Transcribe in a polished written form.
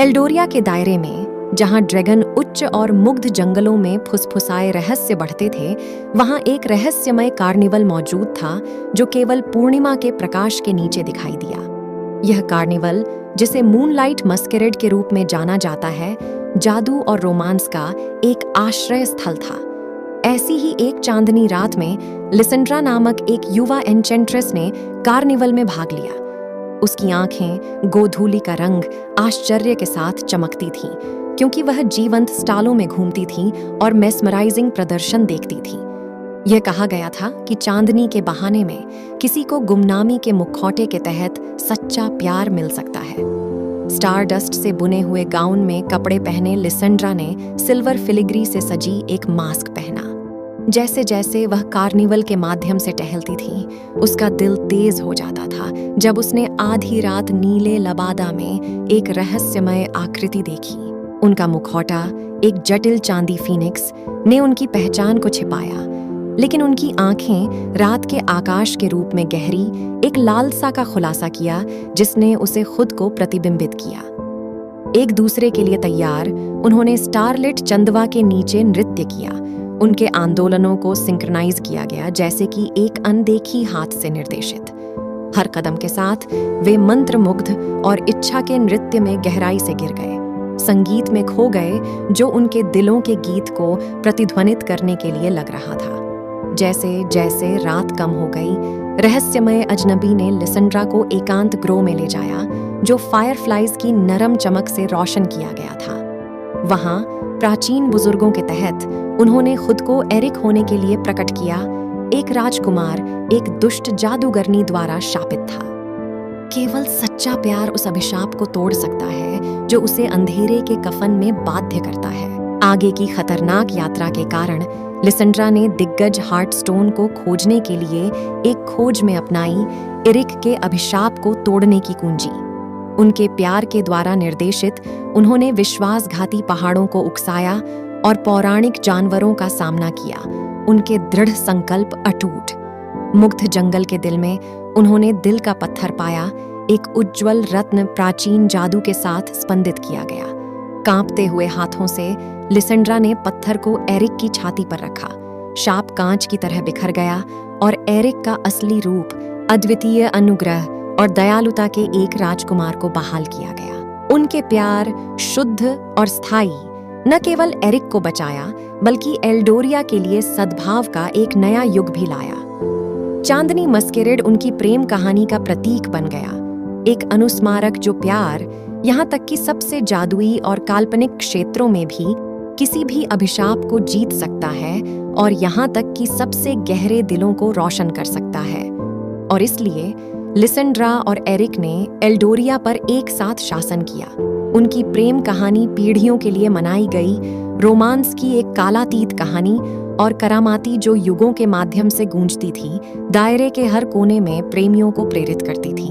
Eldoria के दायरे में, जहां ड्रैगन उच्च और मुग्ध जंगलों में फुसफुसाए रहस्य बढ़ते थे, वहां एक रहस्यमय कार्निवल मौजूद था जो केवल पूर्णिमा के प्रकाश के नीचे दिखाई दिया। यह कार्निवल, जिसे मूनलाइट मस्करेड के रूप में जाना जाता है, जादू और रोमांस का एक आश्रय स्थल था। ऐसी ही एक चांदनी रात में लिसेंड्रा नामक एक युवा एन्चेंट्रेस ने कार्निवल में भाग लिया। उसकी आंखें गोधूली का रंग आश्चर्य के साथ चमकती थीं, क्योंकि वह जीवंत स्टालों में घूमती थी और मेस्मराइजिंग प्रदर्शन देखती थी। यह कहा गया था कि चांदनी के बहाने में किसी को गुमनामी के मुखौटे के तहत सच्चा प्यार मिल सकता है। स्टारडस्ट से बुने हुए गाउन में कपड़े पहने लिसेंड्रा ने सिल्वर फिलिग्री से सजी एक मास्क पहना। जैसे जैसे वह कार्निवल के माध्यम से टहलती थी, उसका दिल तेज हो जाता था जब उसने आधी रात नीले लबादा में एक रहस्यमय आकृति देखी। उनका मुखौटा, एक जटिल चांदी फीनिक्स, ने उनकी पहचान को छिपाया, लेकिन उनकी आंखें रात के आकाश के रूप में गहरी एक लालसा का खुलासा किया जिसने उसे खुद को प्रतिबिंबित किया। एक दूसरे के लिए तैयार, उन्होंने स्टारलिट चंदवा के नीचे नृत्य किया। उनके आंदोलनों को सिंक्रोनाइज किया गया, जैसे कि एक अनदेखी हाथ से निर्देशित। हर कदम के साथ वे मंत्रमुग्ध और इच्छा के नृत्य में गहराई से गिर गए, संगीत में खो गए जो उनके दिलों के गीत को प्रतिध्वनित करने के लिए लग रहा था। जैसे जैसे रात कम हो गई, रहस्यमय अजनबी ने लिसेंड्रा को एकांत ग्रोह में ले जाया, जो फायरफ्लाइज की नरम चमक से रोशन किया गया था। वहां प्राचीन बुजुर्गों के तहत उन्होंने खुद को एरिक होने के लिए प्रकट किया, एक राजकुमार एक दुष्ट जादूगरनी द्वारा शापित था। केवल सच्चा प्यार उस अभिशाप को तोड़ सकता है जो उसे अंधेरे के कफन में बाध्य करता है। आगे की खतरनाक यात्रा के कारण लिसेंड्रा ने दिग्गज हार्टस्टोन को खोजने के लिए एक खोज में अपनाई एरिक के अभिशाप को तोड़ने की कुंजी। उनके प्यार के द्वारा निर्देशित, उन्होंने विश्वासघाती पहाड़ों को उकसाया और पौराणिक जानवरों का सामना किया, उनके दृढ़ संकल्प अटूट। मुग्ध जंगल के दिल में उन्होंने दिल का पत्थर पाया, एक उज्ज्वल रत्न प्राचीन जादू के साथ स्पंदित किया गया। कांपते हुए हाथों से लिसेंड्रा ने पत्थर को एरिक की छाती पर रखा। शाप कांच की तरह बिखर गया और एरिक का असली रूप, अद्वितीय अनुग्रह और दयालुता के एक राजकुमार को बहाल किया गया। उनके प्यार, शुद्ध और स्थायी, न केवल एरिक को बचाया बल्कि एल्डोरिया के लिए सद्भाव का एक नया युग भी लाया। चांदनी मस्करेड उनकी प्रेम कहानी का प्रतीक बन गया, एक अनुस्मारक जो प्यार, यहाँ तक कि सबसे जादुई और काल्पनिक क्षेत्रों में भी किसी भी अभिशाप को जीत सकता है और यहाँ तक कि सबसे गहरे दिलों को रोशन कर सकता है। और इसलिए लिसेंड्रा और एरिक ने एल्डोरिया पर एक साथ शासन किया। उनकी प्रेम कहानी पीढ़ियों के लिए मनाई गई, रोमांस की एक कालातीत कहानी और करामाती जो युगों के माध्यम से गूंजती थी, दायरे के हर कोने में प्रेमियों को प्रेरित करती थी।